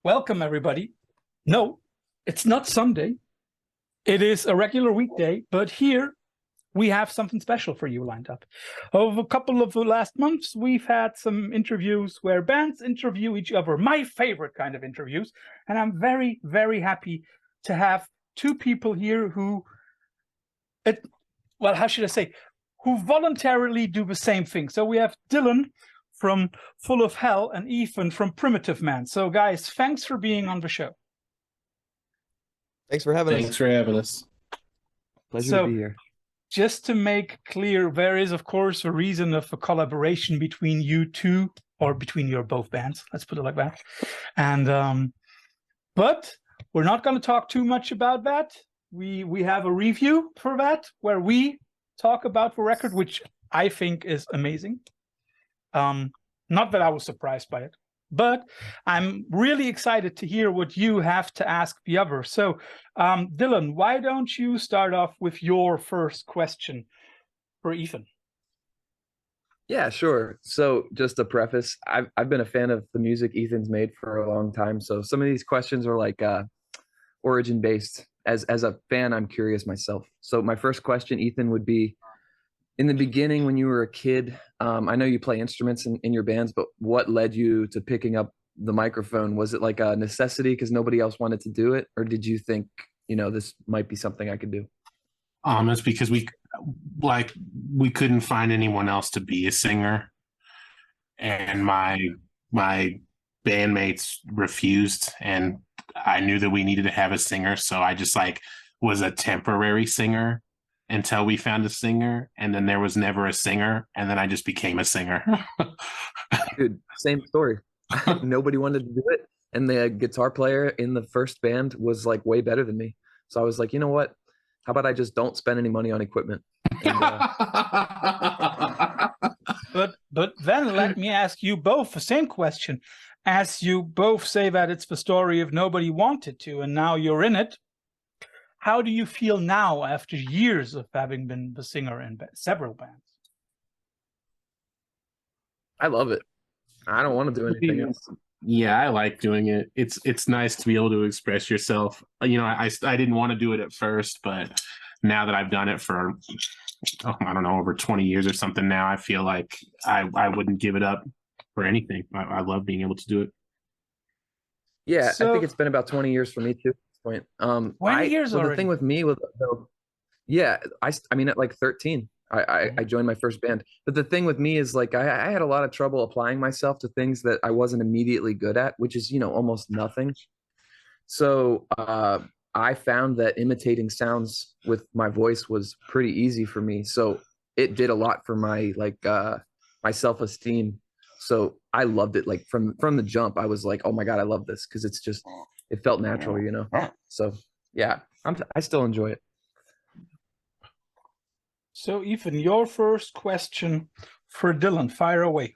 Welcome, everybody. No, it's not Sunday. It is a regular weekday, but here we have something special for you lined up. Over a couple of the last months, we've had some interviews where bands interview each other, my favorite kind of interviews. And I'm very, very happy to have two people here who, how should I say, who voluntarily do the same thing. So we have Dylan from Full of Hell and Effin from Primitive Man. So guys, thanks for being on the show. Thanks for having us. Thanks for having us. Pleasure to be here. Just to make clear, there is, of course, a reason of a collaboration between you two, or between your both bands, let's put it like that. And but we're not going to talk too much about that. We have a review for that where we talk about the record, which I think is amazing. Not that I was surprised by it, but I'm really excited to hear what you have to ask the other. So, Dylan, why don't you start off with your first question for Effin? Yeah, sure. So just a preface, I've been a fan of the music Ethan's made for a long time. So some of these questions are like origin based. As a fan, I'm curious myself. So my first question, Ethan, would be, in the beginning when you were a kid, I know you play instruments in your bands, but what led you to picking up the microphone? Was it like a necessity because nobody else wanted to do it? Or did you think, this might be something I could do? It's because we couldn't find anyone else to be a singer. And my bandmates refused, and I knew that we needed to have a singer. So I just was a temporary singer until we found a singer, and then there was never a singer, and then I just became a singer. Dude, same story. Nobody wanted to do it, and the guitar player in the first band was way better than me. So I was like, you know what? How about I just don't spend any money on equipment? And, But then let me ask you both the same question. As you both say that it's the story of nobody wanted to, and now you're in it. How do you feel now after years of having been the singer in several bands? I love it. I don't want to do anything else. Yeah, I like doing it. It's nice to be able to express yourself. I didn't want to do it at first, but now that I've done it for, I don't know, over 20 years or something now, I feel like I wouldn't give it up for anything. I love being able to do it. Yeah, so, I think it's been about 20 years for me too. Point. 20 years already. The thing with me was, yeah, I mean at 13, I joined my first band. But the thing with me is I had a lot of trouble applying myself to things that I wasn't immediately good at, which is almost nothing. So I found that imitating sounds with my voice was pretty easy for me. So it did a lot for my my self-esteem. So I loved it. From the jump, I was like, oh my God, I love this, because it felt natural, So yeah, I still enjoy it. So Effin, your first question for Dylan, fire away.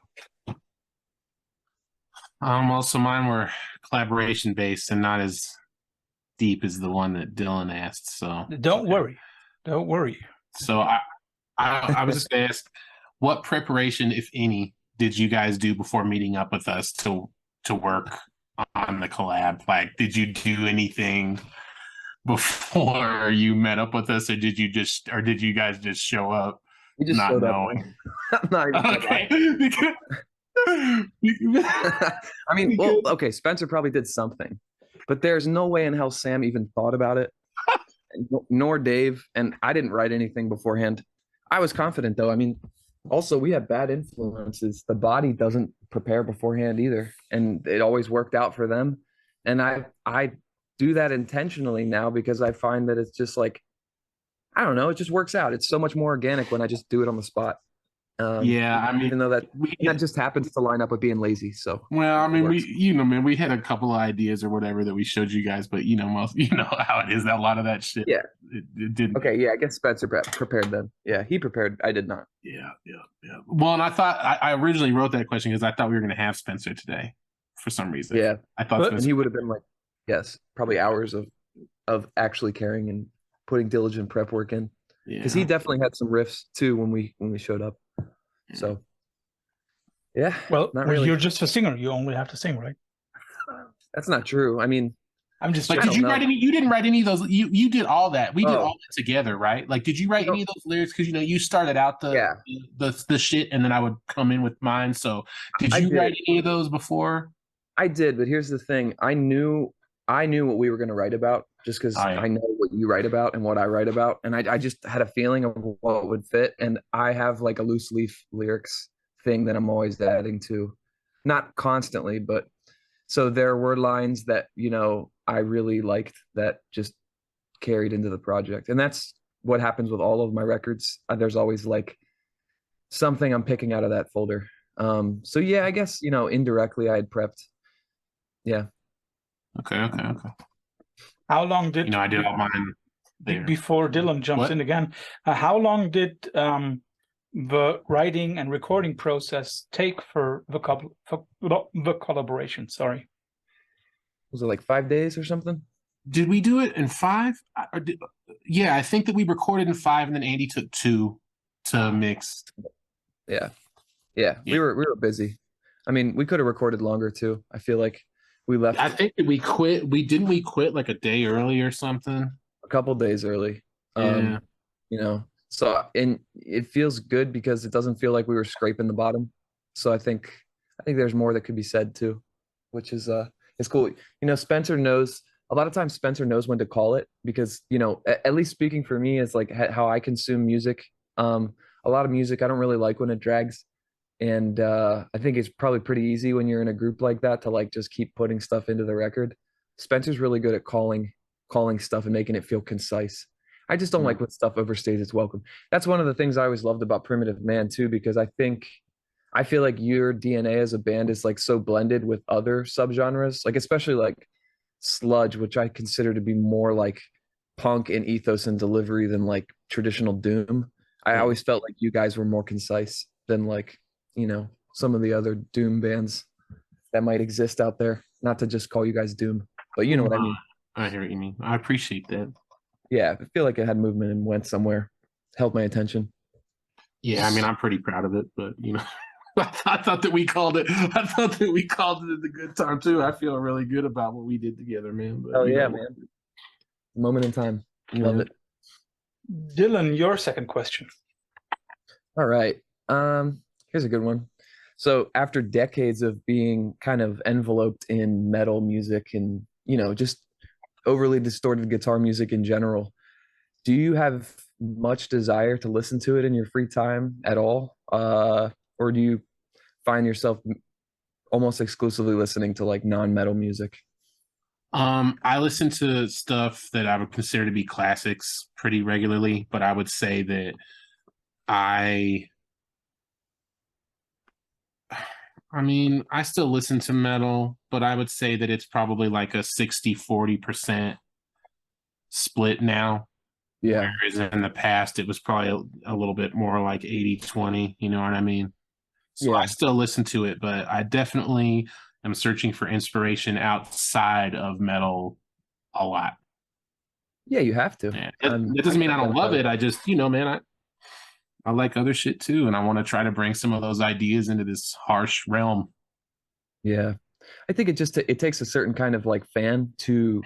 So mine were collaboration based and not as deep as the one that Dylan asked. So don't worry. So I was just asked, what preparation, if any, did you guys do before meeting up with us to work on the collab? Did you do anything before you met up with us, or did you guys just show up? We just not showed knowing. Up. Not even okay. I mean, okay, Spencer probably did something, but there's no way in hell Sam even thought about it, nor Dave, and I didn't write anything beforehand. I was confident though. I mean, also, we had bad influences. The body doesn't prepare beforehand either, and it always worked out for them. And I do that intentionally now because I find that it's just I don't know, it just works out. It's so much more organic when I just do it on the spot. Yeah, I mean, even though that just happens to line up with being lazy. So well, I mean, we had a couple of ideas or whatever that we showed you guys, but most how it is, that a lot of that shit. Yeah, it didn't. Okay, yeah, I guess Spencer prepared then. Yeah, he prepared. I did not. Yeah. Well, and I thought I originally wrote that question because I thought we were going to have Spencer today for some reason. Yeah, I thought, and he would have been yes, probably hours of actually caring and putting diligent prep work in. Because he definitely had some riffs too when we showed up. So, yeah. Well, you're just a singer. You only have to sing, right? That's not true. I mean, I'm just Like, I did don't you know. write any? You didn't write any of those. You did all that. We did Oh. all that together, right? Like, did you write No. any of those lyrics? Because you started out Yeah, the shit, and then I would come in with mine. So, did I you write did. any of those before? I did, but here's the thing. I knew what we were going to write about just because Oh yeah. I know what you write about and what I write about. And I just had a feeling of what would fit. And I have like a loose leaf lyrics thing that I'm always adding to. Not constantly, but so there were lines that, I really liked that just carried into the project. And that's what happens with all of my records. There's always like something I'm picking out of that folder. So yeah, I guess, indirectly I had prepped. Yeah. Okay. how long did I did all mine there. before Dylan jumps What? in again? How long did the writing and recording process take for the collaboration? Sorry. Was it like 5 days or something? Did we do it in 5? Yeah, I think that we recorded in 5, and then Andy took 2 to mix. Yeah. Yeah. Yeah. We were busy. I mean, we could have recorded longer too. I feel like we left I think that we quit. We quit like a day early or something. a couple days early. Yeah. So and it feels good because it doesn't feel like we were scraping the bottom. So I think there's more that could be said too, which is it's cool. Spencer knows a lot of times Spencer knows when to call it because, at least speaking for me is like how I consume music. A lot of music I don't really like when it drags. And I think it's probably pretty easy when you're in a group like that to like just keep putting stuff into the record. Spencer's really good at calling stuff and making it feel concise. I just don't like when stuff overstays its welcome. That's one of the things I always loved about Primitive Man too, because I feel like your DNA as a band is like so blended with other subgenres, like especially like sludge, which I consider to be more like punk in ethos and delivery than like traditional doom. I always felt like you guys were more concise than like, some of the other doom bands that might exist out there. Not to just call you guys doom, but you know what I mean. I hear what you mean. I appreciate that. Yeah, I feel like it had movement and went somewhere, held my attention. Yeah, I mean, I'm pretty proud of it, but I thought that we called it. I thought that we called it a good time too. I feel really good about what we did together, man. But, Oh yeah, man. Moment in time. Love it. Dylan, your second question. All right. Here's a good one. So after decades of being kind of enveloped in metal music and, just overly distorted guitar music in general, do you have much desire to listen to it in your free time at all? Or do you find yourself almost exclusively listening to like non-metal music? I listen to stuff that I would consider to be classics pretty regularly, but I would say that I mean, I still listen to metal, but I would say that it's probably like a 60-40% split now. Yeah. Whereas in the past, it was probably a little bit more like 80-20, you know what I mean? So Yeah. I still listen to it, but I definitely am searching for inspiration outside of metal a lot. Yeah, you have to. Yeah. That doesn't mean I don't love it. I just, man, I like other shit too, and I want to try to bring some of those ideas into this harsh realm. Yeah. I think it takes a certain kind of like fan to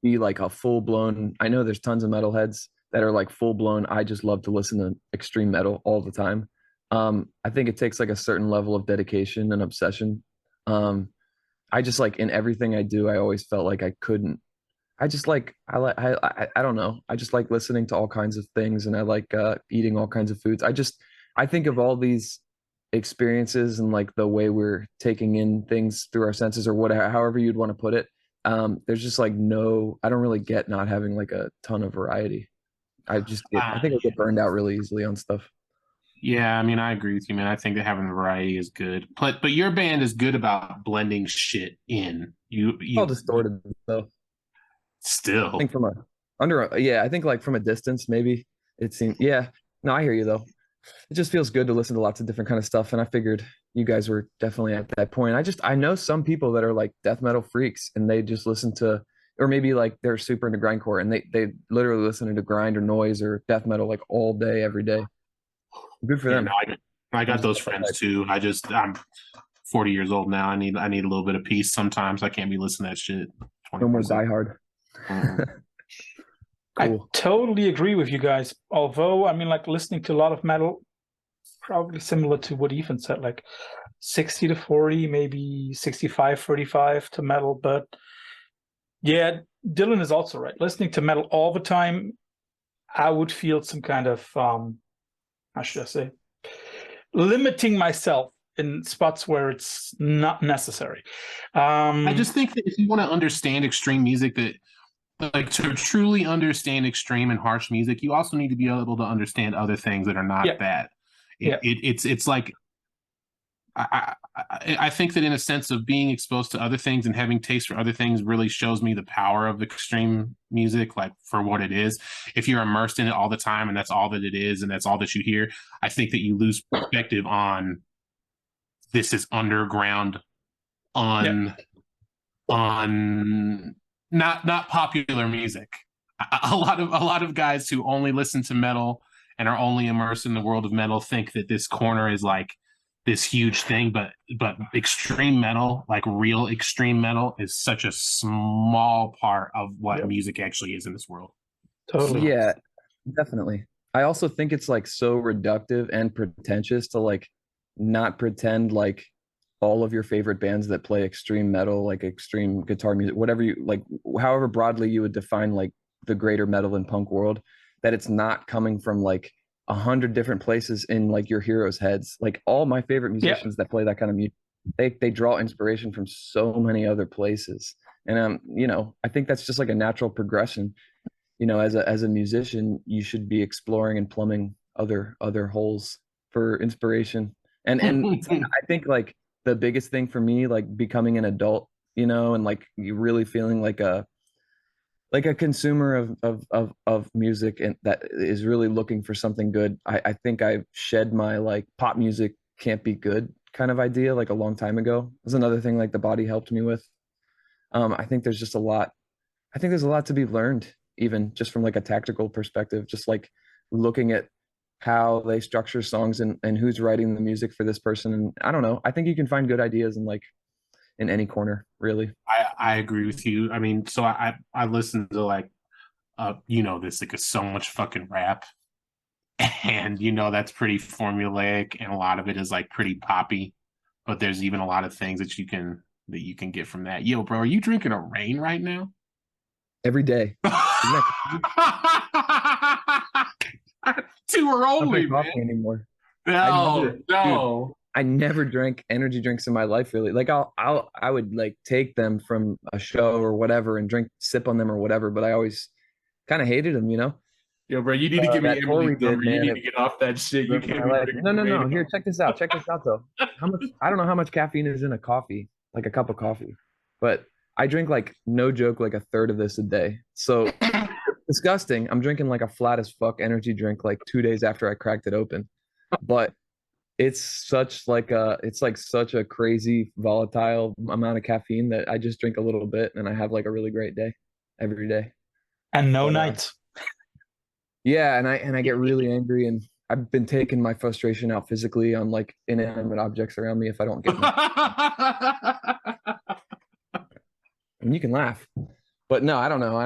be like a full-blown. I know there's tons of metalheads that are like full-blown, I just love to listen to extreme metal all the time. I think it takes like a certain level of dedication and obsession. I just like in everything I do, I always felt like I couldn't. I just like I don't know. I just like listening to all kinds of things, and I like eating all kinds of foods. I think of all these experiences and like the way we're taking in things through our senses or whatever, however you'd want to put it. There's just like I don't really get not having like a ton of variety. I think I get burned out really easily on stuff. Yeah, I mean, I agree with you, man. I think that having variety is good, but your band is good about blending shit in. You All distorted though. Still, I think I think like from a distance, maybe it seems, yeah, no, I hear you though. It just feels good to listen to lots of different kind of stuff. And I figured you guys were definitely at that point. I know some people that are like death metal freaks and they just listen to, or maybe like they're super into grindcore and they literally listen to grind or noise or death metal like all day, every day. Good for them. No, I got those friends too. 40 years old now. I need a little bit of peace sometimes. I can't be listening to that shit. No more 24/7. Die Hard. I Cool. totally agree with you guys. Although, I mean, like listening to a lot of metal, probably similar to what Ethan said, like 60 to 40, maybe 65-35 to metal. But yeah, Dylan is also right. Listening to metal all the time, I would feel some kind of, how should I say, limiting myself in spots where it's not necessary. I just think that if you want to understand extreme music, that like to truly understand extreme and harsh music, you also need to be able to understand other things that are not that. It's like I think that in a sense of being exposed to other things and having taste for other things really shows me the power of extreme music, like for what it is. If you're immersed in it all the time and that's all that it is and that's all that you hear, I think that you lose perspective on this is underground, on not popular music. A lot of guys who only listen to metal and are only immersed in the world of metal think that this corner is like this huge thing, but extreme metal, like real extreme metal, is such a small part of what music actually is in this world. Totally. Yeah, definitely. I also think it's like so reductive and pretentious to like not pretend like all of your favorite bands that play extreme metal, like extreme guitar music, whatever you like, however broadly you would define like the greater metal and punk world, that it's not coming from like 100 different places in like your heroes' heads. Like all my favorite musicians that play that kind of music, they draw inspiration from so many other places. And you know, I think that's just like a natural progression. You know, as a musician, you should be exploring and plumbing other holes for inspiration. And I think like the biggest thing for me, like becoming an adult, you know, and like you really feeling like a consumer of music and that is really looking for something good. I think I've shed my like pop music can't be good kind of idea like a long time ago. It was another thing like the body helped me with. I think there's just a lot. I think there's a lot to be learned, even just from like a tactical perspective, just like looking at how they structure songs and who's writing the music for this person. And I don't know. I think you can find good ideas in like in any corner, really. I agree with you. I mean, so I listen to like you know, this like so much fucking rap. And you know that's pretty formulaic and a lot of it is like pretty poppy. But there's even a lot of things that you can get from that. Yo, bro, are you drinking a rain right now? Every day. Too early, man. Anymore. No. Dude, I never drank energy drinks in my life, really. Like I would like take them from a show or whatever and sip on them or whatever, but I always kind of hated them, you know? Yo, bro, you need to give me Emily's number. You need to get off that shit. You can't be No. Here, check this out. Check this out though. How much? I don't know how much caffeine is in a coffee, like a cup of coffee, but I drink like no joke, like a third of this a day. So disgusting. I'm drinking like a flat as fuck energy drink like 2 days after I cracked it open, but it's such a crazy volatile amount of caffeine that I just drink a little bit and I have like a really great day every day. And no nights. Yeah, and I get really angry and I've been taking my frustration out physically on like inanimate objects around me if I don't get them. And you can laugh. But no, I don't know.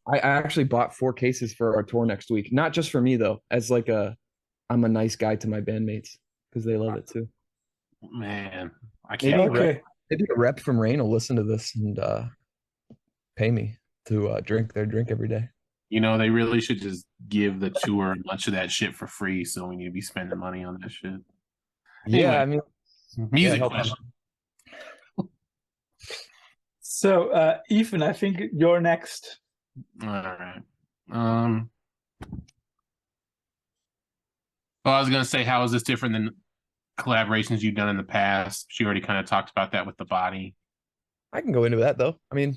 I actually bought 4 cases for our tour next week. Not just for me though, as like I'm a nice guy to my bandmates because they love it too. Man, I can't. Maybe a rep from Rain will listen to this and pay me to drink their drink every day. You know, they really should just give the tour a bunch of that shit for free. So we need to be spending money on that shit. Yeah, anyway, I mean, music question. So, Ethan, I think you're next. All right. Well, I was gonna say, how is this different than collaborations you've done in the past? She already kind of talked about that with the body. I can go into that though. I mean,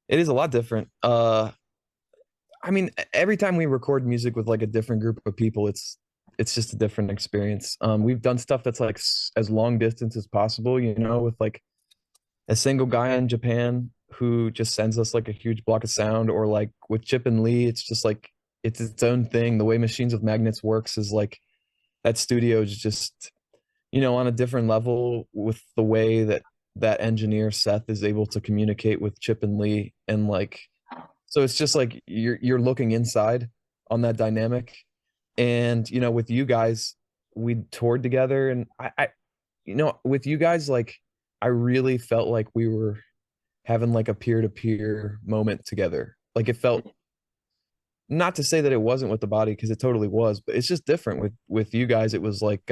it is a lot different. I mean, every time we record music with like a different group of people, it's just a different experience. We've done stuff that's like as long distance as possible, you know, with like a single guy in Japan who just sends us like a huge block of sound, or like with Chip and Lee, it's just like it's its own thing. The way Machines with Magnets works is like that studio is just on a different level with the way that that engineer Seth is able to communicate with Chip and Lee, and like, so it's just like you're looking inside on that dynamic. And with you guys, we toured together, and I with you guys, like, I really felt like we were having like a peer-to-peer moment together. Like, it felt, not to say that it wasn't with the body, because it totally was, but it's just different with you guys. It was like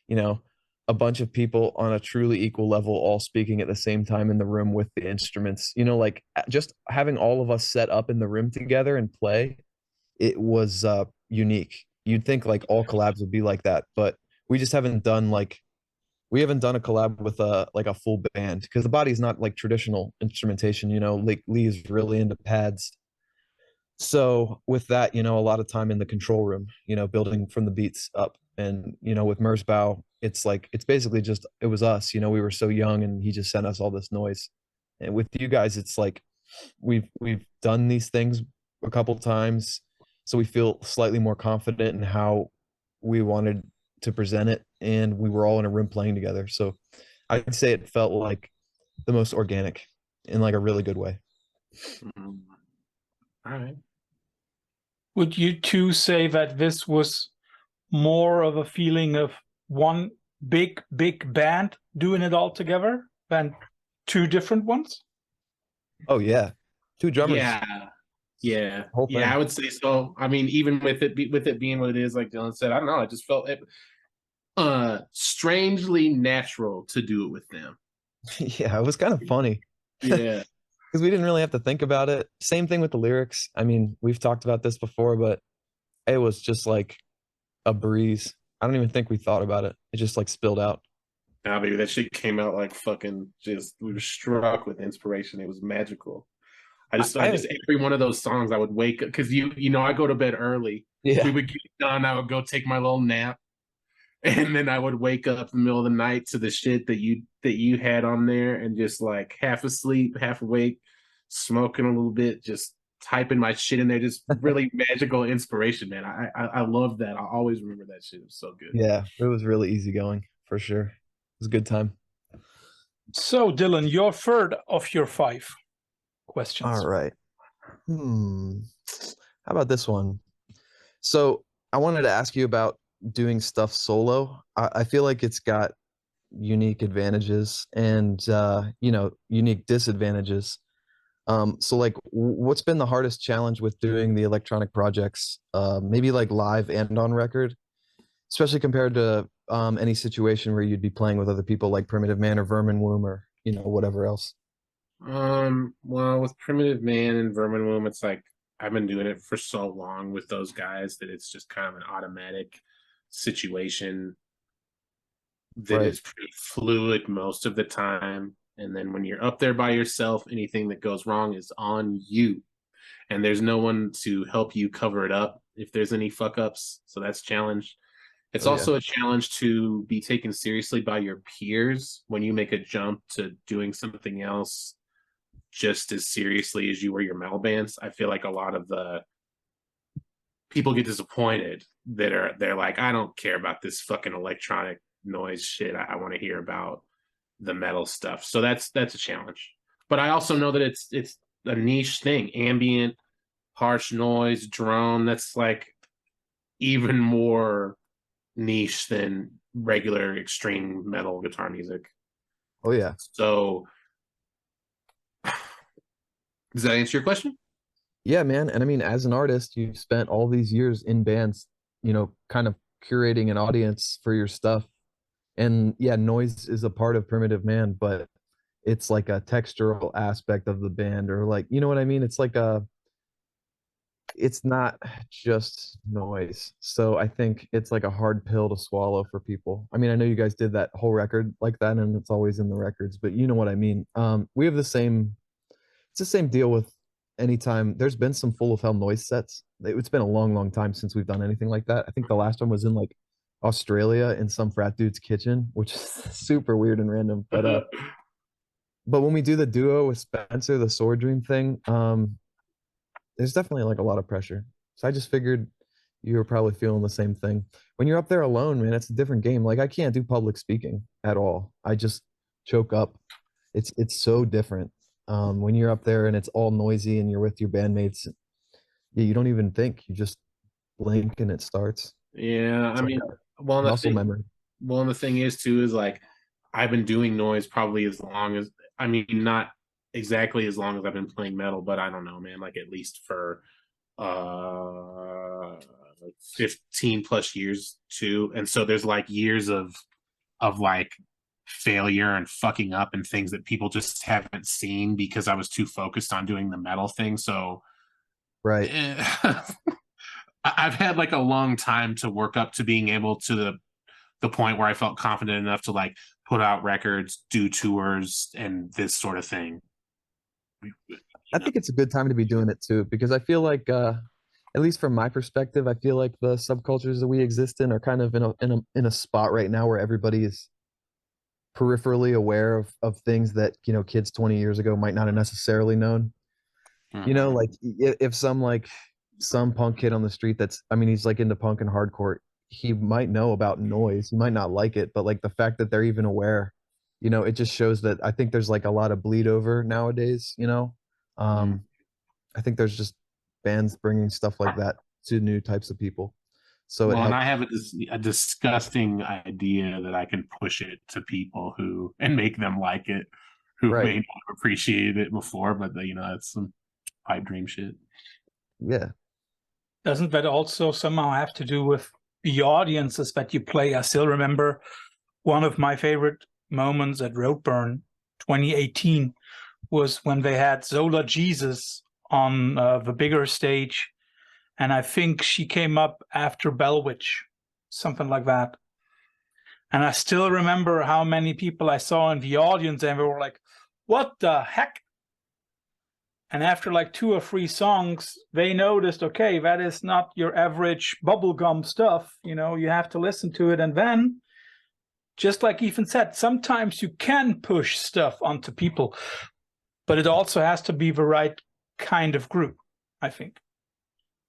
you know a bunch of people on a truly equal level, all speaking at the same time in the room with the instruments, like just having all of us set up in the room together and play. It was unique. You'd think like all collabs would be like that, but we just haven't done like, we haven't done a collab with a full band, because the body's not like traditional instrumentation. Like, Lee is really into pads. So with that, a lot of time in the control room, building from the beats up. And with Merzbow, it's like, it's basically just, it was us. We were so young, and he just sent us all this noise. And with you guys, it's like we've done these things a couple times, so we feel slightly more confident in how we wanted to present it, and we were all in a room playing together. So I'd say it felt like the most organic, in like a really good way. All right. Would you two say that this was more of a feeling of one big band doing it all together than two different ones? Oh yeah, two drummers. Yeah, Whole thing. I would say so. I mean, even with it being what it is, like Dylan said, I don't know. I just felt it strangely natural to do it with them. Yeah, it was kind of funny. Yeah. Because we didn't really have to think about it. Same thing with the lyrics. I mean, we've talked about this before, but it was just like a breeze. I don't even think we thought about it. It just like spilled out. Nah, baby, that shit came out like fucking just, we were struck with inspiration. It was magical. I just every one of those songs I would wake up, because I go to bed early. Yeah. We would get done, I would go take my little nap, and then I would wake up in the middle of the night to the shit that you had on there, and just like half asleep, half awake, smoking a little bit, just typing my shit in there, just really magical inspiration, man. I love that. I always remember that shit. It was so good. Yeah, it was really easygoing for sure. It was a good time. So, Dylan, your third of your 5 questions. All right. How about this one? So I wanted to ask you about doing stuff solo. I feel like it's got unique advantages and unique disadvantages. So like, what's been the hardest challenge with doing the electronic projects, maybe like live and on record, especially compared to any situation where you'd be playing with other people like Primitive Man or Vermin Womb, or whatever else? Well, with Primitive Man and Vermin Womb, it's like I've been doing it for so long with those guys that it's just kind of an automatic situation that Right. is pretty fluid most of the time. And then when you're up there by yourself, anything that goes wrong is on you. And there's no one to help you cover it up if there's any fuck ups. So that's a challenge. It's also a challenge to be taken seriously by your peers when you make a jump to doing something else just as seriously as you were your metal bands. I feel like a lot of the people get disappointed they're like, I don't care about this fucking electronic noise shit. I want to hear about the metal stuff. So that's a challenge. But I also know that it's a niche thing. Ambient, harsh noise, drone, that's like even more niche than regular extreme metal guitar music. Oh yeah. So does that answer your question? Yeah, man. And I mean, as an artist, you've spent all these years in bands, kind of curating an audience for your stuff. And yeah, noise is a part of Primitive Man, but it's like a textural aspect of the band, or like, you know what I mean? It's like it's not just noise. So I think it's like a hard pill to swallow for people. I mean, I know you guys did that whole record like that, and it's always in the records, but you know what I mean? We have it's the same deal with anytime there's been some Full of Hell noise sets. It's been a long time since we've done anything like that. I think the last one was in like Australia in some frat dude's kitchen, which is super weird and random. But when we do the duo with Spencer, the Sword Dream thing, there's definitely like a lot of pressure. So I just figured, you're probably feeling the same thing. When you're up there alone, man, it's a different game. Like I can't do public speaking at all. I just choke up. It's so different. When you're up there and it's all noisy and you're with your bandmates, yeah, you don't even think. You just blink and it starts. Yeah, It's I like mean, a well, the muscle thing, memory. well, and the thing is too is like I've been doing noise probably as long as I mean, not exactly as long as I've been playing metal, but I don't know, man, like at least for like 15 plus years too. And so there's like years of like failure and fucking up and things that people just haven't seen because I was too focused on doing the metal thing. So Right. I've had like a long time to work up to being able to the point where I felt confident enough to like put out records, do tours, and this sort of thing. I think it's a good time to be doing it too, because I feel like at least from my perspective, I feel like the subcultures that we exist in are kind of in a spot right now where everybody is peripherally aware of things that, you know, kids 20 years ago might not have necessarily known. You know, like if some punk kid on the street that's, I mean, he's like into punk and hardcore, he might know about noise, he might not like it, but like the fact that they're even aware, you know, it just shows that I think there's like a lot of bleed over nowadays, you know. I think there's just bands bringing stuff like that to new types of people. So it Well, and helps. I have a disgusting idea that I can push it to people who and make them like it, who Right. may not have appreciated it before, but you know, it's some pipe dream shit. Yeah. Doesn't that also somehow have to do with the audiences that you play? I still remember one of my favorite moments at Roadburn 2018 was when they had Zola Jesus on the bigger stage. And I think she came up after Bellwitch, something like that. And I still remember how many people I saw in the audience and they were like, what the heck? And after like 2 or 3 songs, they noticed, okay, that is not your average bubblegum stuff. You know, you have to listen to it. And then, just like Ethan said, sometimes you can push stuff onto people, but it also has to be the right kind of group, I think.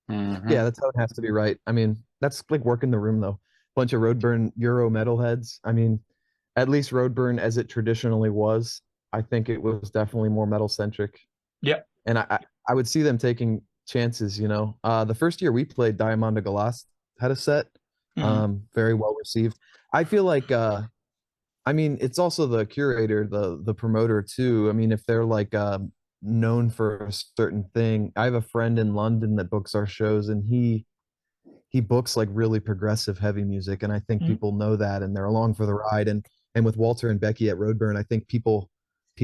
Yeah, that's how it has to be, right? I mean, that's like working the room though. Bunch of Roadburn Euro metalheads. I mean, at least Roadburn as it traditionally was, I think it was definitely more metal centric. Yeah. And I would see them taking chances, you know. The first year we played, Diamond de Galas had a set. Very well received. I feel like I mean, it's also the curator, the promoter too. I mean, if they're like known for a certain thing. I have a friend in London that books our shows, and he books like really progressive heavy music, and I think people know that and they're along for the ride. And with Walter and Becky at Roadburn, I think people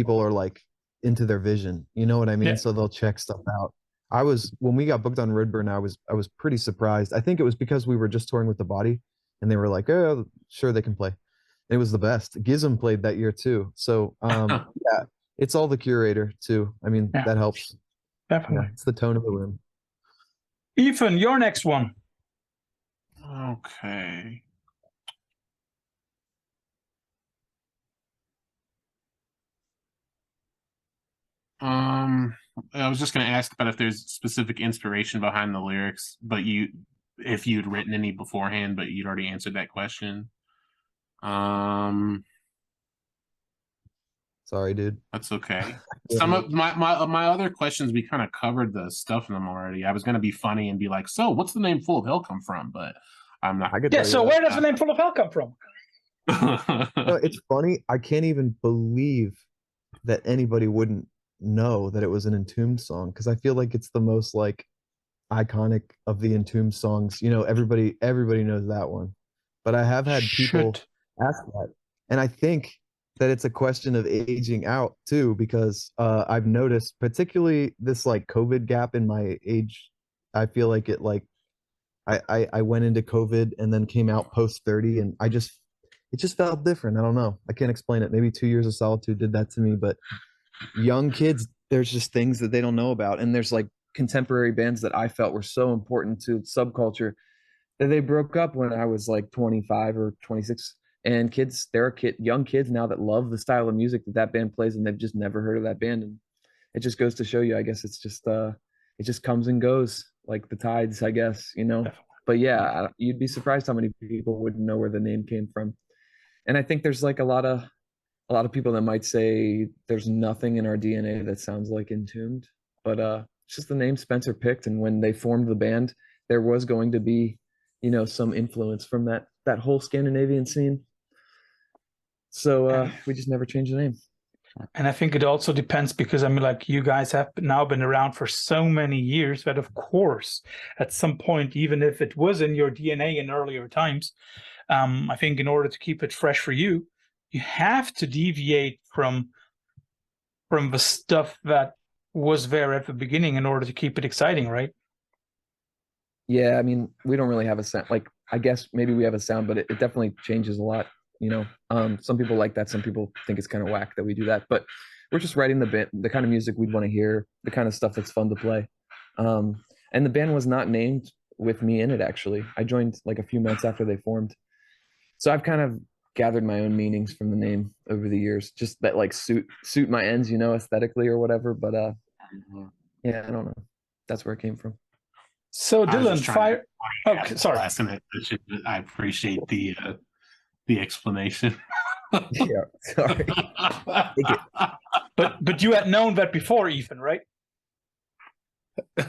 are like into their vision. You know what I mean? Yeah. So they'll check stuff out. When we got booked on Roadburn, I was pretty surprised. I think it was because we were just touring with The Body, and they were like, "Oh, sure, they can play." It was the best. Gizm played that year too. So yeah, it's all the curator too. I mean, that helps. Definitely. Yeah, it's the tone of the room. Ethan, your next one. Okay. I was just going to ask about if there's specific inspiration behind the lyrics, but if you'd written any beforehand, but you'd already answered that question. Sorry, dude. That's okay. Some of my other questions, we kind of covered the stuff in them already. I was going to be funny and be like, "So, what's the name Full of Hell come from?" But I'm not. Yeah. So where does the name Full of Hell come from? No, it's funny. I can't even believe that anybody wouldn't know that it was an Entombed song, because I feel like it's the most like iconic of the Entombed songs. You know, everybody knows that one. But I have had people ask that, and I think that it's a question of aging out too, because I've noticed, particularly this like COVID gap in my age, I feel like it like I went into COVID and then came out post 30, and it just felt different. I don't know. I can't explain it. Maybe 2 years of solitude did that to me, but young kids, there's just things that they don't know about. And there's like contemporary bands that I felt were so important to subculture that they broke up when I was like 25 or 26. And young kids now that love the style of music that band plays, and they've just never heard of that band. And it just goes to show you, I guess it's just it just comes and goes like the tides, I guess, you know. But yeah, you'd be surprised how many people wouldn't know where the name came from. And I think there's like a lot of people that might say there's nothing in our DNA that sounds like Entombed, but it's just the name Spencer picked. And when they formed the band, there was going to be, some influence from that whole Scandinavian scene. So we just never changed the name. And I think it also depends because I mean, like you guys have now been around for so many years that, of course, at some point, even if it was in your DNA in earlier times, I think in order to keep it fresh for you, you have to deviate from the stuff that was there at the beginning in order to keep it exciting, right? Yeah, I mean, we don't really have a sound. Like, I guess maybe we have a sound, but it definitely changes a lot. Some people like that. Some people think it's kind of whack that we do that. But we're just writing the kind of music we'd want to hear, the kind of stuff that's fun to play. And the band was not named with me in it. Actually, I joined like a few months after they formed. So I've kind of gathered my own meanings from the name over the years, just that like suit my ends, aesthetically or whatever. But yeah, I don't know. That's where it came from. So Dylan, fire. Okay, sorry. I appreciate the explanation. Yeah, sorry. But you had known that before, Ethan, right?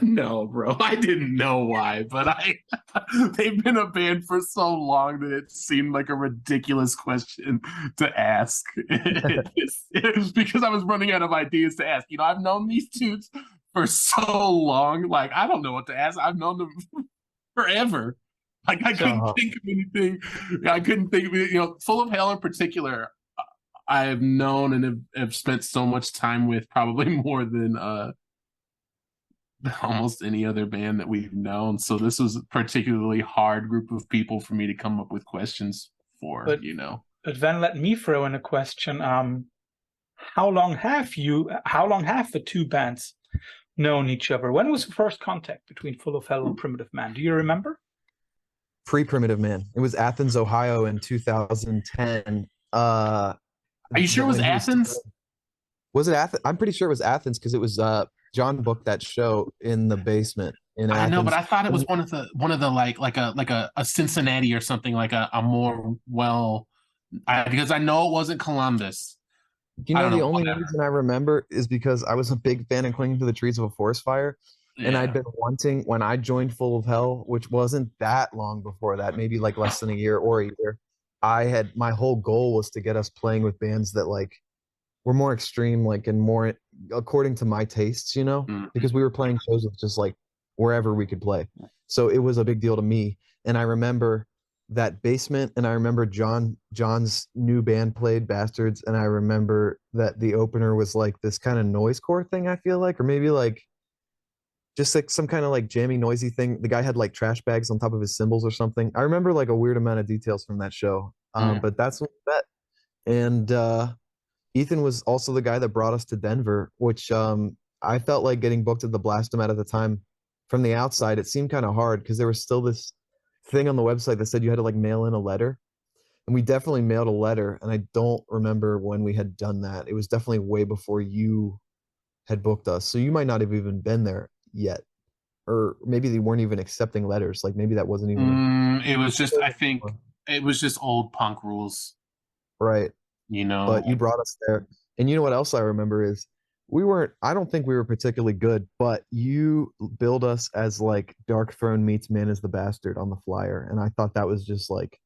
No, bro, I didn't know why, but they've been a band for so long that it seemed like a ridiculous question to ask. It's because I was running out of ideas to ask. I've known these dudes for so long. Like, I don't know what to ask. I've known them forever. Like, I couldn't think of anything. I couldn't think of Full of Hell in particular, I have known and have spent so much time with, probably more than almost any other band that we've known. So this was a particularly hard group of people for me to come up with questions for, But then let me throw in a question. How long have the two bands known each other? When was the first contact between Full of Hell and Primitive Man? Do you remember? Pre-Primitive Man. It was Athens, Ohio in 2010. Are you sure it was Athens? Was it Athens? I'm pretty sure it was Athens because it was John booked that show in the basement in Athens. I know, but I thought it was one of the like a Cincinnati or something, like a more because I know it wasn't Columbus. The only reason I remember is because I was a big fan of Clinging to the Trees of a Forest Fire. Yeah. And I'd been wanting, when I joined Full of Hell, which wasn't that long before that, maybe like less than a year or a year, my whole goal was to get us playing with bands that like were more extreme, like, and more according to my tastes, because we were playing shows with just like wherever we could play. So it was a big deal to me. And I remember that basement, and I remember John's new band played Bastards, and I remember that the opener was like this kind of noisecore thing, I feel like, or maybe like just like some kind of like jammy noisy thing. The guy had like trash bags on top of his cymbals or something. I remember like a weird amount of details from that show. But that's what we met. And Ethan was also the guy that brought us to Denver, which I felt like getting booked at the Blastomat at the time. From the outside, it seemed kind of hard because there was still this thing on the website that said you had to like mail in a letter. And we definitely mailed a letter, and I don't remember when we had done that. It was definitely way before you had booked us. So you might not have even been there yet. Or maybe they weren't even accepting letters. Like maybe that wasn't even it was just, I think it was just old punk rules. Right. But you brought us there. And you know what else I remember is I don't think we were particularly good, but you billed us as like Dark Throne meets Man is the Bastard on the flyer. And I thought that was just like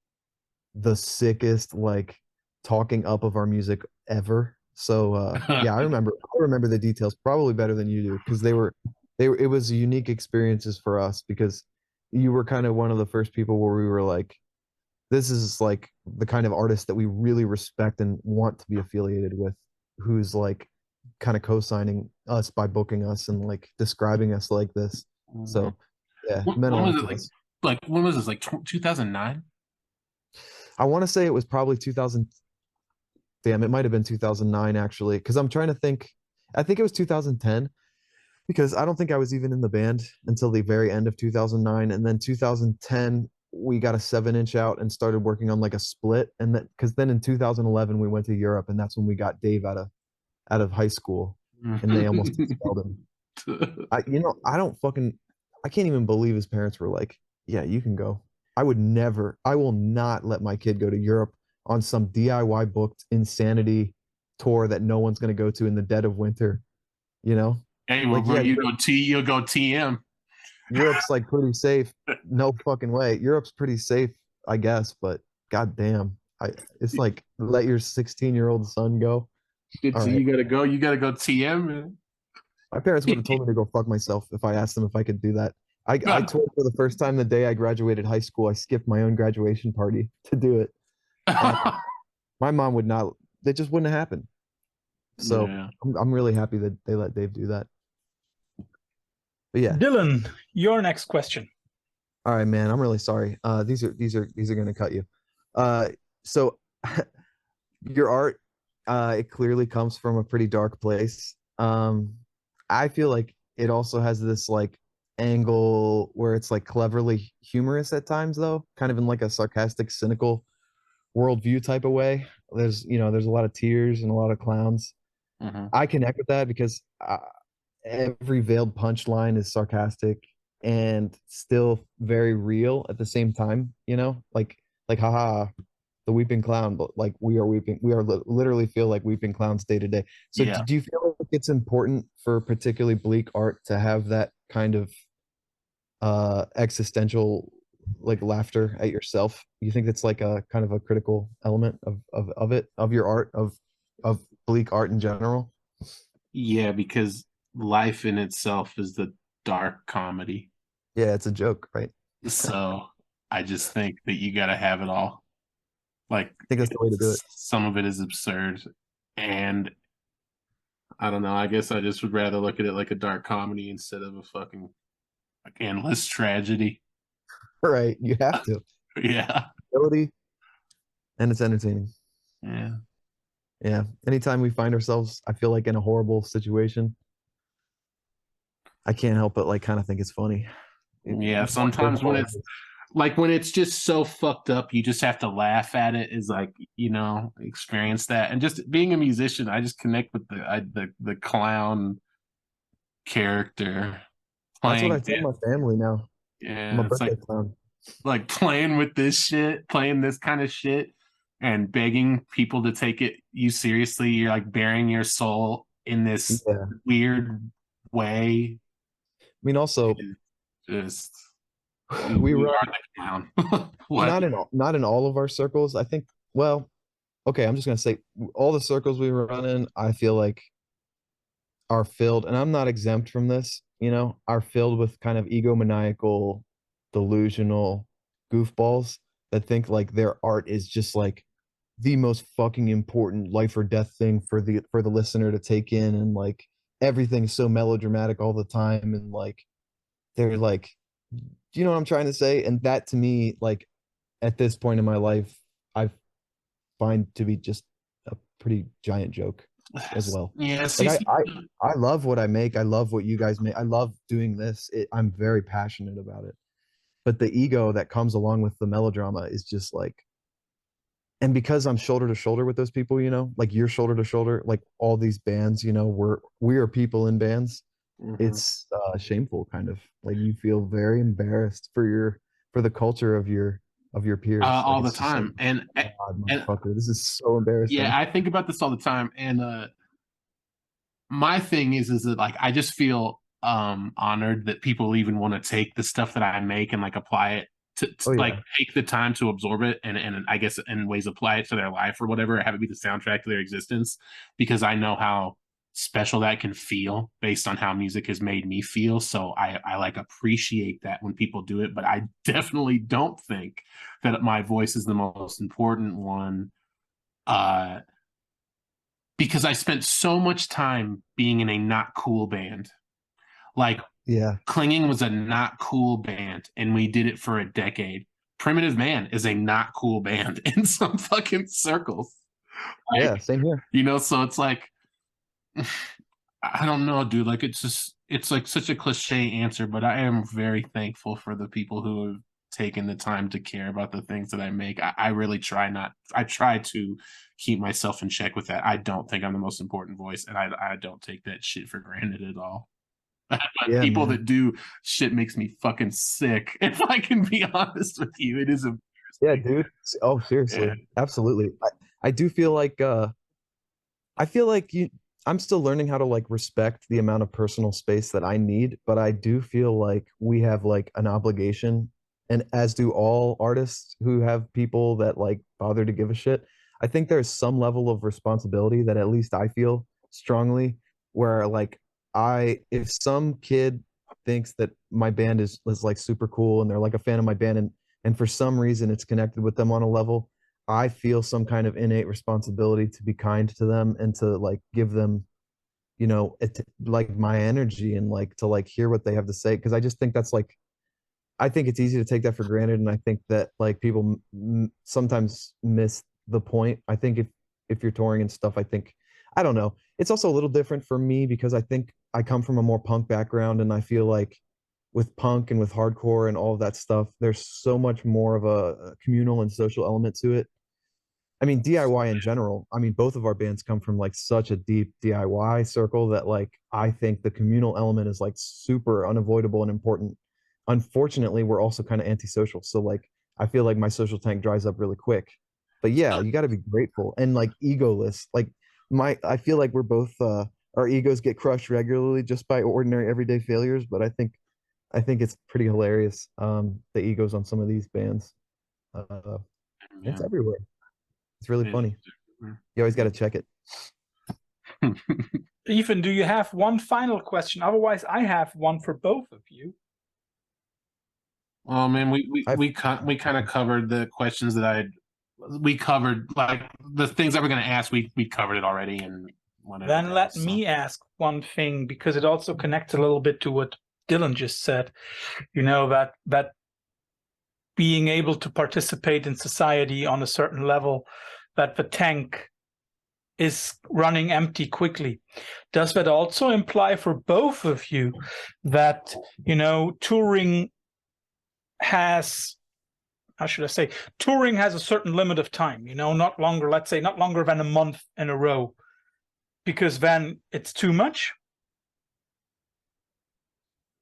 the sickest, like talking up of our music ever. So yeah, I remember the details probably better than you do, because it was unique experiences for us, because you were kind of one of the first people where we were like, this is like the kind of artist that we really respect and want to be affiliated with, who's like kind of co-signing us by booking us and like describing us like this. So yeah, when was it when was this, like 2009? I want to say it was probably 2000. Damn, it might have been 2009 actually, because I'm trying to think. I think it was 2010, because I don't think I was even in the band until the very end of 2009, and then 2010 we got a 7-inch out and started working on like a split, and that because then in 2011 we went to Europe, and that's when we got Dave out of high school, and they almost expelled him. I can't even believe his parents were like, yeah, you can go. I will not let my kid go to Europe on some DIY booked insanity tour that no one's going to go to in the dead of winter, you know? Hey, well, Like, bro, yeah, you'll go TM. Europe's like pretty safe. No fucking way. Europe's pretty safe, I guess, but goddamn. It's like let your 16-year-old son go. Shit, All so right. you gotta go TM, man. My parents would have told me to go fuck myself if I asked them if I could do that. I toured for the first time the day I graduated high school. I skipped my own graduation party to do it. And my mom would not, it just wouldn't happen. So Yeah. I'm really happy that they let Dave do that. But yeah. Dylan, your next question. All right, man. I'm really sorry. These are gonna cut you. So your art, it clearly comes from a pretty dark place. I feel like it also has this like angle where it's like cleverly humorous at times, though, kind of in like a sarcastic, cynical worldview type of way. There's a lot of tears and a lot of clowns. Mhm. I connect with that because every veiled punchline is sarcastic and still very real at the same time, like haha, the weeping clown, but like we are weeping, literally feel like weeping clowns day to day. So Yeah. do you feel like it's important for particularly bleak art to have that kind of existential like laughter at yourself? You think that's like a kind of a critical element of it, of your art, of bleak art in general? Yeah, because life in itself is the dark comedy. Yeah, it's a joke, right? So I just think that you gotta have it all. Like, I think that's the way to do it. some of it is absurd, and I don't know. I guess I just would rather look at it like a dark comedy instead of a fucking like endless tragedy. Right, you have to. Yeah, Ability and it's entertaining. yeah, Yeah. Anytime we find ourselves, I feel like in a horrible situation, I can't help but like kind of think it's funny. yeah. There's Sometimes when more it's like when it's just so fucked up, you just have to laugh at it. Is like experience that, and just being a musician, I just connect with the clown character That's what I playing tell it. my family now. I'm a Yeah, it's birthday clown. like playing with this shit, playing this kind of shit, and begging people to take you seriously. You're like bearing your soul in this Yeah. weird way. I mean, also Just we we run are the clown. What? not in all of our circles. I think, well, okay, I'm just gonna say all the circles we run in, I feel like are filled, and I'm not exempt from this, are filled with kind of egomaniacal, delusional goofballs that think like their art is just like the most fucking important life or death thing for the listener to take in, and like everything's so melodramatic all the time, and like they're like, do you know what I'm trying to say? And that to me, like at this point in my life, I find to be just a pretty giant joke as well. Yeah, Like see, I love what I make. I love what you guys make. I love doing this. I'm very passionate about it. But the ego that comes along with the melodrama is just like, and because I'm shoulder to shoulder with those people, like you're shoulder to shoulder, like all these bands, we are people in bands. Mhm. It's shameful, kind of like you feel very embarrassed for the culture of your peers. Like all the it's just like, time, and God, and motherfucker, this is so embarrassing. yeah, I think about this all the time, and my thing is that like I just feel honored that people even want to take the stuff that I make and like apply it to Oh like yeah, take the time to absorb it and I guess in ways apply it to their life or whatever, have it be the soundtrack to their existence, because I know how special that can feel based on how music has made me feel. So I like appreciate that when people do it, but I definitely don't think that my voice is the most important one. Because I spent so much time being in a not cool band. Like yeah, Clinging was a not cool band, and we did it for a decade. Primitive Man is a not cool band in some fucking circles. yeah. Like, Same here. so it's like I don't know, dude. Like it's like such a cliche answer, but I am very thankful for the people who have taken the time to care about the things that I make. I really I try to keep myself in check with that. I don't think I'm the most important voice, and I don't take that shit for granted at all. But Yeah, people man. that do shit makes me fucking sick. If I can be honest with you, it is Yeah, embarrassing. dude. Oh, Yeah. seriously. Absolutely. I do feel like I feel like I'm still learning how to like respect the amount of personal space that I need, but I do feel like we have like an obligation, and as do all artists who have people that like bother to give a shit. I think there's some level of responsibility that at least I feel strongly where like if some kid thinks that my band is like super cool and they're like a fan of my band and for some reason it's connected with them on a level, I feel some kind of innate responsibility to be kind to them and to like give them, like my energy and like to like hear what they have to say. Cause I just think that's like, I think it's easy to take that for granted. And I think that like people sometimes miss the point. I think if you're touring and stuff, I don't know. It's also a little different for me because I think I come from a more punk background and I feel like with punk and with hardcore and all of that stuff, there's so much more of a communal and social element to it. I mean, DIY in general. I mean, both of our bands come from like such a deep DIY circle that like I think the communal element is like super unavoidable and important. Unfortunately, we're also kind of antisocial. So like I feel like my social tank dries up really quick. But yeah, you got to be grateful and like egoless. Like I feel like we're both our egos get crushed regularly just by ordinary everyday failures, but I think it's pretty hilarious the egos on some of these bands. It's Yeah. everywhere. It's really It is. funny. You always got to check it. Effin, do you have one final question? Otherwise, I have one for both of you. Well, man, we I've, we we kind of covered the questions that we covered, like the things that we're going to ask. We covered it already and whatever. Then let else, me ask one thing because it also connects a little bit to what Dylan just said. You know, that being able to participate in society on a certain level, that the tank is running empty quickly. Does that also imply for both of you that, touring has, how should I say, touring has a certain limit of time, not longer, let's say, not longer than a month in a row, because then it's too much?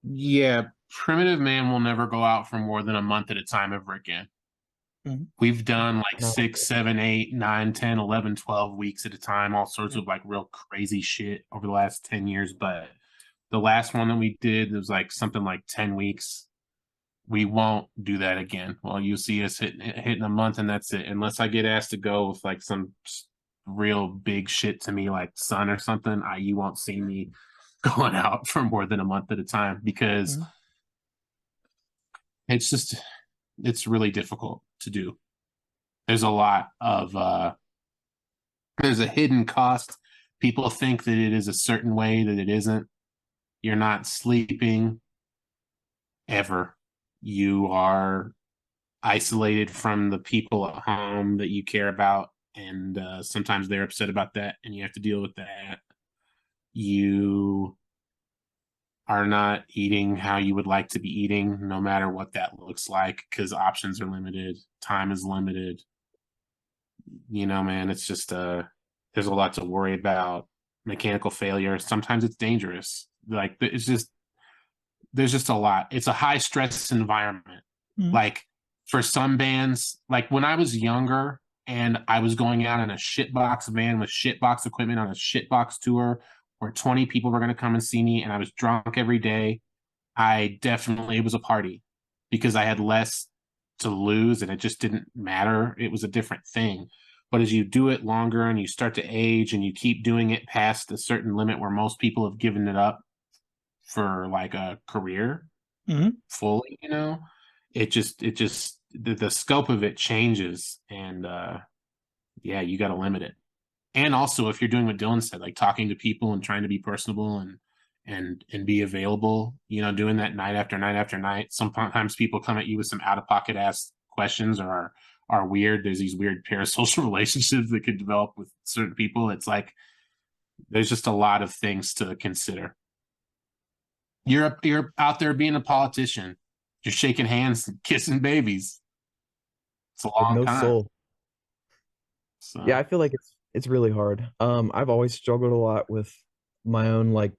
Yeah, Primitive Man will never go out for more than a month at a time ever again. Mhm. We've done like No. 6, 7, 8, 9, 10, 11, 12 weeks at a time, all sorts of like real crazy shit over the last 10 years. But the last one that we did was like something like 10 weeks. We won't do that again. Well, you'll see us hitting a month and that's it. Unless I get asked to go with like some real big shit to me, like Sun or something, you won't see me going out for more than a month at a time because Mhm. it's really difficult to do. There's a lot of there's a hidden cost. People think that it is a certain way that it isn't. You're not sleeping ever. You are isolated from the people at home that you care about, and sometimes they're upset about that, and you have to deal with that. You are not eating how you would like to be eating, no matter what that looks like, because options are limited, time is limited. Man, it's just there's a lot to worry about. Mechanical failure. Sometimes it's dangerous. Like there's just a lot. It's a high stress environment. Mhm. Like for some bands, like when I was younger and I was going out in a shitbox van with shitbox equipment on a shitbox tour where 20 people were going to come and see me and I was drunk every day, it was a party because I had less to lose and it just didn't matter. It was a different thing. But as you do it longer and you start to age and you keep doing it past a certain limit where most people have given it up for like a career Mhm. fully, the scope of it changes and yeah, you got to limit it. And also if you're doing what Dylan said, like talking to people and trying to be personable and be available, doing that night after night after night. Sometimes people come at you with some out of pocket ass questions or are weird. There's these weird parasocial relationships that could develop with certain people. It's like there's just a lot of things to consider. You're out there being a politician. You're shaking hands and kissing babies. It's a With long no time. soul. Yeah, So I feel like it's really hard. I've always struggled a lot with my own like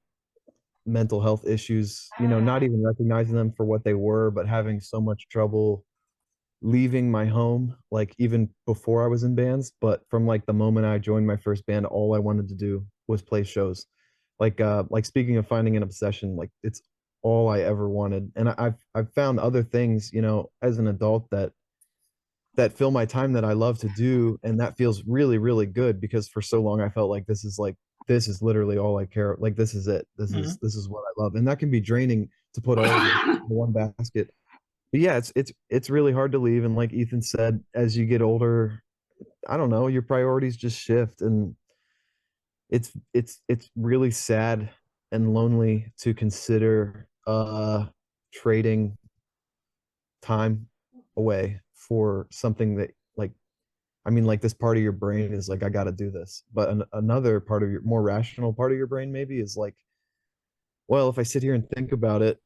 mental health issues, you know, not even recognizing them for what they were, but having so much trouble leaving my home, like even before I was in bands. But from like the moment I joined my first band, all I wanted to do was play shows. Like speaking of finding an obsession, like it's all I ever wanted. And I've found other things, you know, as an adult that fill my time that I love to do, and that feels really, really good because for so long I felt like this is literally all I care. Like this is it. This is what I love, and that can be draining to put all of it in one basket. But yeah, it's really hard to leave, and like Ethan said, as you get older, I don't know, your priorities just shift, and it's really sad and lonely to consider trading time away for something that like I mean like this part of your brain is like I got to do this, but another part of your more rational part of your brain maybe is like, well, if I sit here and think about it,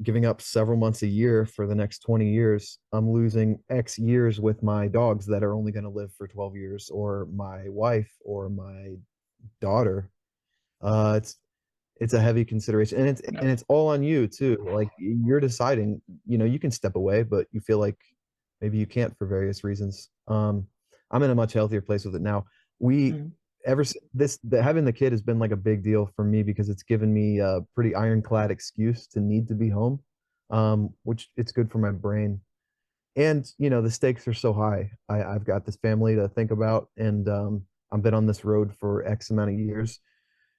giving up several months a year for the next 20 years, I'm losing X years with my dogs that are only going to live for 12 years, or my wife or my daughter. It's a heavy consideration, and it's all on you too. Like you're deciding, you know, you can step away, but you feel like maybe you can't for various reasons. I'm in a much healthier place with it now. We ever having the kid has been like a big deal for me because it's given me a pretty ironclad excuse to need to be home, which it's good for my brain. And you know the stakes are so high. I've got this family to think about, and I've been on this road for X amount of years,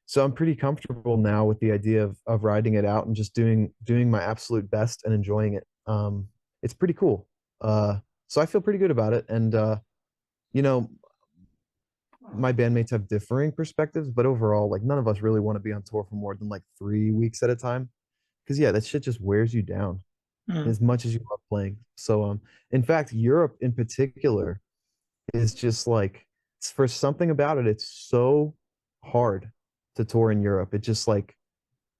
so I'm pretty comfortable now with the idea of riding it out and just doing my absolute best and enjoying it. It's pretty cool. So I feel pretty good about it, and you know, my bandmates have differing perspectives, but overall, like none of us really want to be on tour for more than like 3 weeks at a time. Because yeah, that shit just wears you down as much as you love playing. So in fact, Europe in particular is just like for something about it, it's so hard to tour in Europe. It just like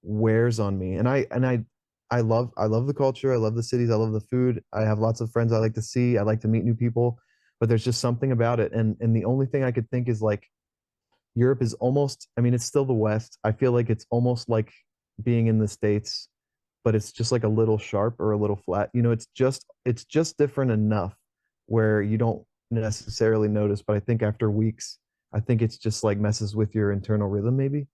wears on me. I love the culture, I love the cities, I love the food. I have lots of friends I like to see. I like to meet new people, but there's just something about it. And the only thing I could think is like Europe is almost, I mean, it's still the West. I feel like it's almost like being in the States, but it's just like a little sharp or a little flat. You know, it's just different enough where you don't necessarily notice, but I think after weeks, I think it's just like messes with your internal rhythm maybe.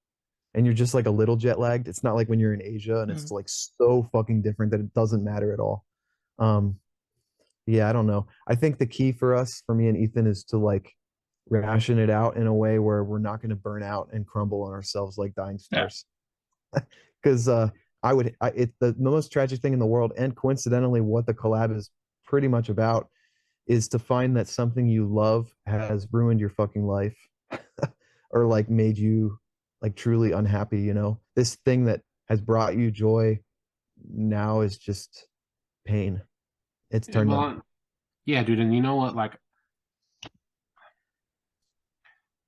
And you're just like a little jet lagged. It's not like when you're in Asia and it's like so fucking different that it doesn't matter at all. Um, yeah, I don't know. I think the key for us, for me and Ethan, is to like ration it out in a way where we're not going to burn out and crumble on ourselves like dying stars. Because it's the most tragic thing in the world, and coincidentally, what the collab is pretty much about is to find that something you love has ruined your fucking life, or like made you like truly unhappy. You know, this thing that has brought you joy now is just pain. It's turned up. Yeah, dude, and you know what? Like,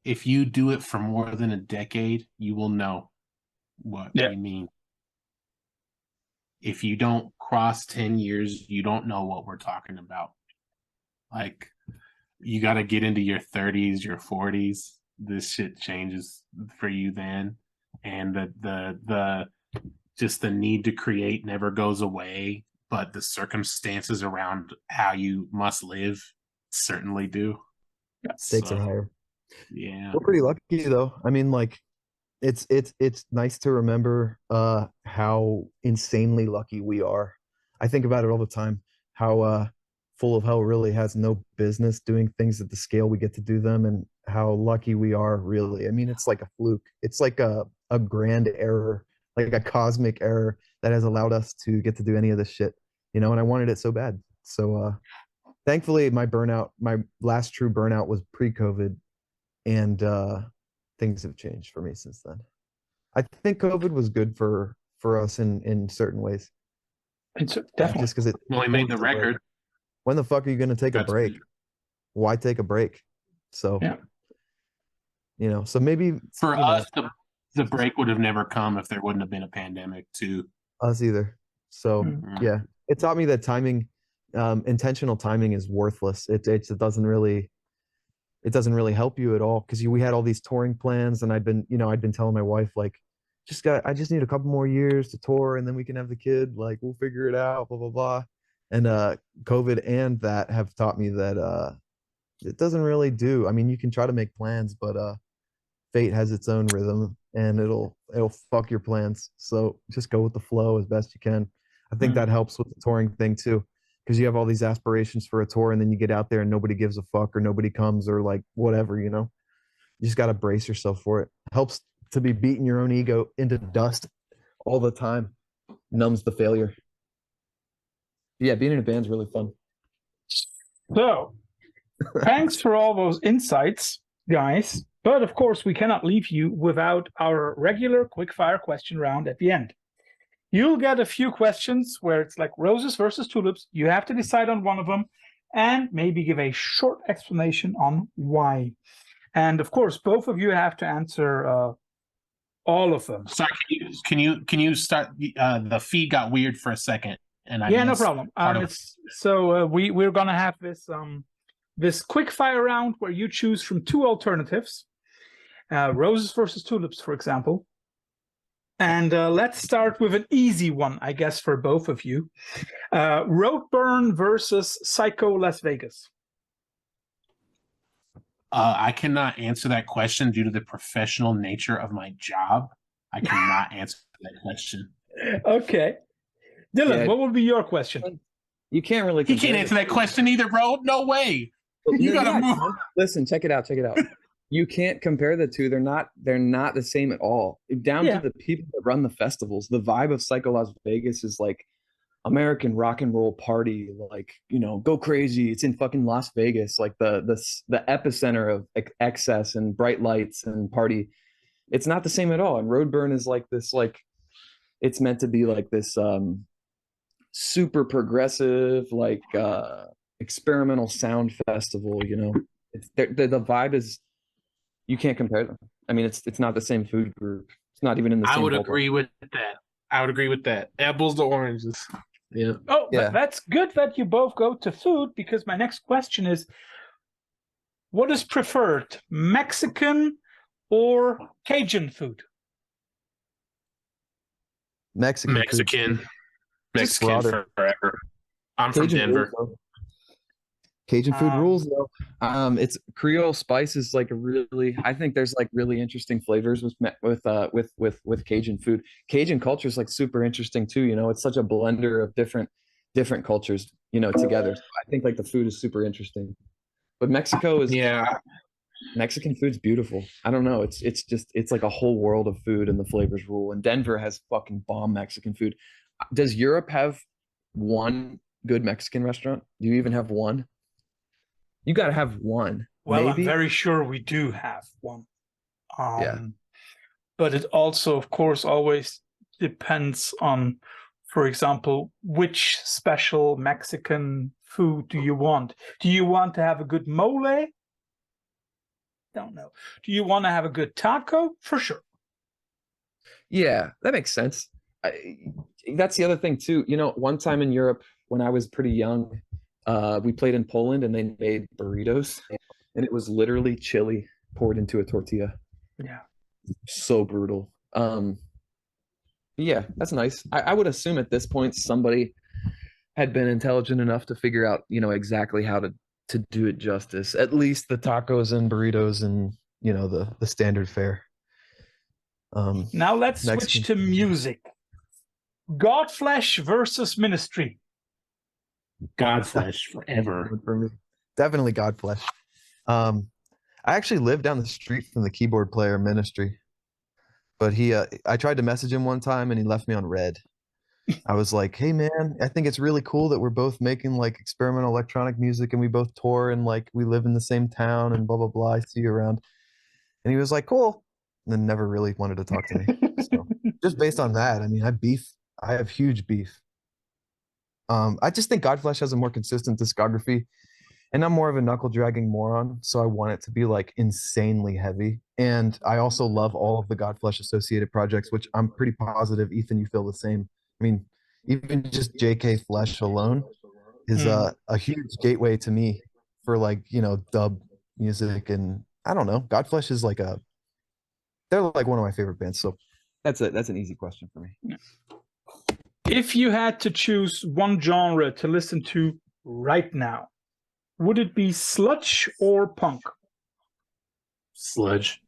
if you do it for more than a decade, you will know what we mean. If you don't cross 10 years, you don't know what we're talking about. Like, you got to get into your 30s, your 40s. This shit changes for you then. And the just the need to create never goes away, but the circumstances around how you must live certainly do. Stakes are higher. Yeah. We're pretty lucky though. I mean, like it's nice to remember how insanely lucky we are. I think about it all the time, how full of hell really has no business doing things at the scale we get to do them, and how lucky we are really. I mean, it's like a fluke. It's like a grand error, like a cosmic error that has allowed us to get to do any of this shit, you know, and I wanted it so bad. So thankfully my last true burnout was pre-COVID, and things have changed for me since then. I think COVID was good for us in certain ways. It's definitely just because it he made the record. When the fuck are you going to take a break? Why take a break? So you know, so maybe for us the break would have never come if there wouldn't have been a pandemic too. Us either. So yeah, it taught me that timing, intentional timing, is worthless. It doesn't really help you at all, because we had all these touring plans, and I'd been telling my wife, like, I just need a couple more years to tour and then we can have the kid. Like we'll figure it out, blah blah blah. And COVID and that have taught me that it doesn't really do. I mean, you can try to make plans, but fate has its own rhythm and it'll fuck your plans. So just go with the flow as best you can. I think that helps with the touring thing too, because you have all these aspirations for a tour and then you get out there and nobody gives a fuck or nobody comes or like whatever, you know. You just got to brace yourself for it. Helps to be beating your own ego into dust all the time. Numbs the failure. Yeah, being in a band's really fun. So, thanks for all those insights, guys. But of course, we cannot leave you without our regular quickfire question round at the end. You'll get a few questions where it's like roses versus tulips. You have to decide on one of them and maybe give a short explanation on why. And of course, both of you have to answer all of them. Sorry, can you start? The feed got weird for a second, and I no missed problem. part of it. We're gonna have this quick fire round where you choose from two alternatives, roses versus tulips, for example. And let's start with an easy one, I guess, for both of you. Roadburn versus Psycho Las Vegas. I cannot answer that question due to the professional nature of my job. I cannot answer that question. Okay. Dylan, Yeah. what would be your question? You can't really. He can't answer that question either, bro. No way. You gotta move. Listen, check it out. Check it out. You can't compare the two. They're not the same at all. Down Yeah. to the people that run the festivals. The vibe of Psycho Las Vegas is like American rock and roll party, like, you know, go crazy. It's in fucking Las Vegas, like the epicenter of excess and bright lights and party. It's not the same at all. And Roadburn is like this, like it's meant to be like this super progressive, like experimental sound festival, you know. The vibe is, you can't compare them. I mean, it's not the same food group. It's not even in the same. I would ballpark. agree with that. I would agree with that. Apples to oranges. Yeah. Oh, Yeah. that's good that you both go to food, because my next question is, what is preferred, Mexican or Cajun food? Mexican. Mexican. Just Mexican broader. forever. I'm from Cajun Denver. rules, though. Cajun food rules though. It's Creole spice is like a really, I think there's like really interesting flavors with Cajun food. Cajun culture is like super interesting too. You know, it's such a blender of different cultures, you know, together. So I think like the food is super interesting. But Mexico is, Yeah. Mexican food's beautiful. I don't know. It's like a whole world of food and the flavors rule. And Denver has fucking bomb Mexican food. Does Europe have one good Mexican restaurant? Do you even have one? You got to have one. Well, maybe. I'm very sure we do have one. Yeah. But it also, of course, always depends on, for example, which special Mexican food do you want? Do you want to have a good mole? Don't know. Do you want to have a good taco? For sure. Yeah, that makes sense. That's the other thing too. You know, one time in Europe when I was pretty young, we played in Poland and they made burritos, and it was literally chili poured into a tortilla. Yeah. So brutal. Yeah, that's nice. I would assume at this point somebody had been intelligent enough to figure out, you know, exactly how to do it justice. At least The tacos and burritos and, you know, the standard fare. Now let's Mexican switch to music. Godflesh versus Ministry. Godflesh forever. for me. Definitely Godflesh. I actually live down the street from the keyboard player Ministry, but I tried to message him one time and he left me on red. I was like, hey man, I think it's really cool that we're both making like experimental electronic music and we both tour and like we live in the same town and blah blah blah. I see you around. And he was like, cool. And then never really wanted to talk to me. So just based on that, I mean, I have huge beef. I just think Godflesh has a more consistent discography, and I'm more of a knuckle dragging moron, so I want it to be like insanely heavy. And I also love all of the Godflesh associated projects, which I'm pretty positive, Ethan, you feel the same. I mean, even just JK Flesh alone is a huge gateway to me for like, you know, dub music. And I don't know, Godflesh is like they're like one of my favorite bands. So That's an easy question for me. If you had to choose one genre to listen to right now, would it be sludge or punk? Sludge.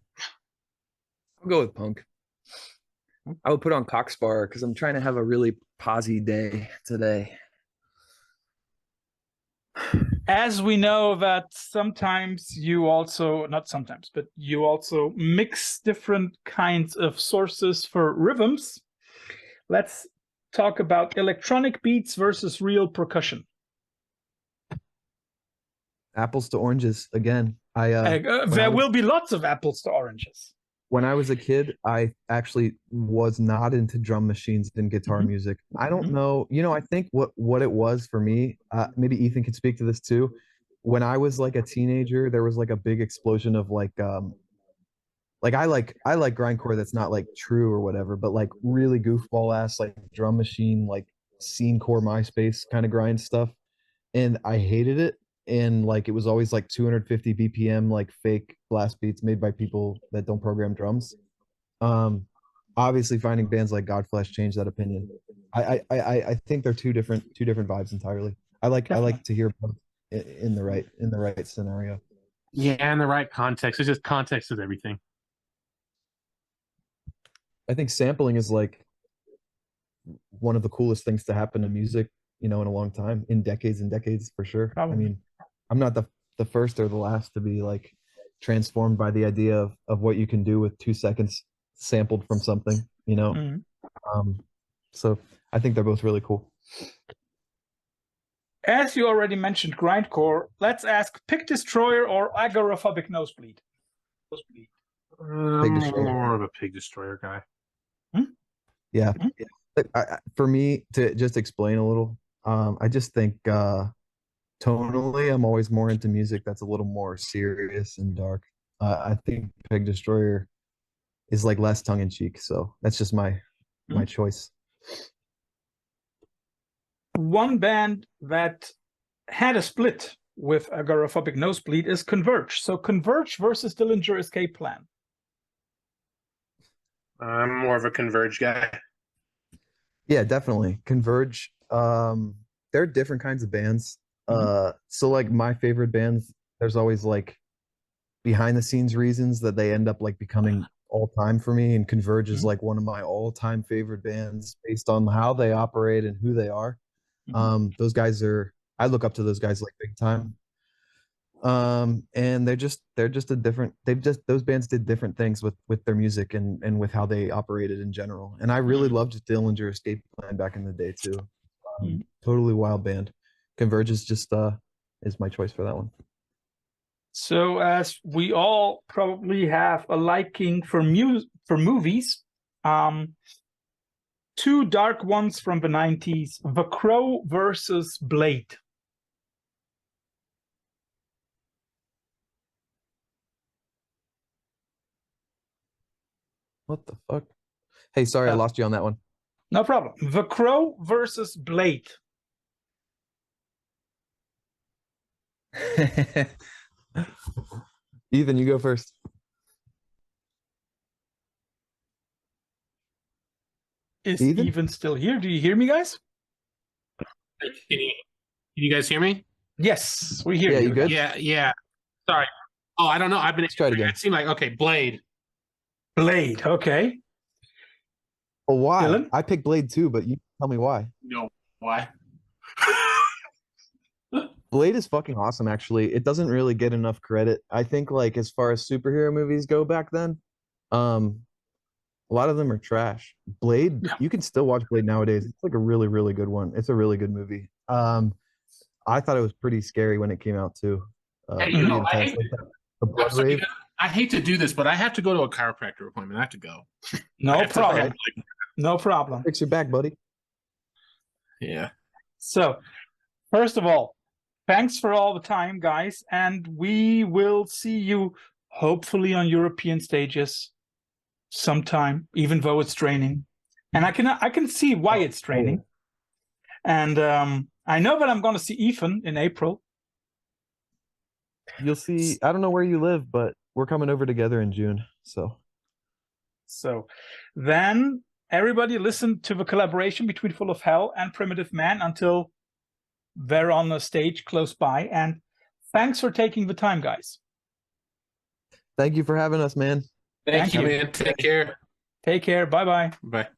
I'll go with punk. I would put on Cockspar because I'm trying to have a really posy day today. As we know that sometimes you also, not sometimes, but you also mix different kinds of sources for rhythms. Let's talk about electronic beats versus real percussion. Apples to oranges again. There will be lots of apples to oranges. When I was a kid, I actually was not into drum machines and guitar music. I don't know. I think what it was for me, maybe Ethan can speak to this too. When I was like a teenager, there was like a big explosion of like I like grindcore that's not like true or whatever, but like really goofball ass like drum machine, like scene core MySpace kind of grind stuff. And I hated it. And like it was always like 250 BPM like fake blast beats made by people that don't program drums. Obviously finding bands like Godflesh changed that opinion. I think they're two different vibes entirely. I like to hear both in the right scenario. Yeah, in the right context. It's just context is everything. I think sampling is like one of the coolest things to happen to music, in a long time, in decades and decades for sure. Probably. I mean, I'm not the first or the last to be like transformed by the idea of what you can do with 2 seconds sampled from something, So I think they're both really cool. As you already mentioned grindcore, let's ask Pick Destroyer or Agoraphobic Nosebleed. I'm more of a Pig Destroyer guy. Yeah. For me, to just explain a little, I just think tonally, I'm always more into music that's a little more serious and dark. I think Pig Destroyer is like less tongue in cheek, so that's just my choice. One band that had a split with Agoraphobic Nosebleed is Converge. So Converge versus Dillinger Escape Plan. I'm more of a Converge guy. Yeah, definitely. Converge. They're different kinds of bands. So like my favorite bands, there's always like behind the scenes reasons that they end up like becoming all time for me. And Converge is like one of my all time favorite bands based on how they operate and who they are. Those guys I look up to those guys like big time. And they're just a different, those bands did different things with their music and with how they operated in general. And I really loved Dillinger Escape Plan back in the day too. Totally wild band. Converge is just is my choice for that one. So as we all probably have a liking for movies, two dark ones from the 90s, The Crow versus Blade. What the fuck? Hey, sorry, I lost you on that one. No problem. The Crow versus Blade. Ethan, you go first. Is Ethan still here? Do you hear me, guys? Can you guys hear me? Yes, we hear you. You good? Yeah. Sorry. Oh, I don't know. Let's try it again. It seemed like, okay, Blade. Blade, okay. Well, why? Dylan? I picked Blade too, but you tell me why. No, why? Blade is fucking awesome, actually. It doesn't really get enough credit. I think, like, as far as superhero movies go back then, a lot of them are trash. Blade, you can still watch Blade nowadays. It's like a really, really good one. It's a really good movie. I thought it was pretty scary when it came out too. Hey, I hate to do this, but I have to go to a chiropractor appointment. I have to go. No problem. No problem. Fix your back, buddy. Yeah. So, first of all, thanks for all the time, guys, and we will see you hopefully on European stages sometime, even though it's training. And I can see why it's training. And I know that I'm going to see Effin in April. You'll see. I don't know where you live, but we're coming over together in June. So So then everybody listen to the collaboration between Full of Hell and Primitive Man until they're on the stage close by. And thanks for taking the time, guys. Thank you for having us, man. Thank Thank you, you. man. Take care. Take care. Bye-bye. Bye.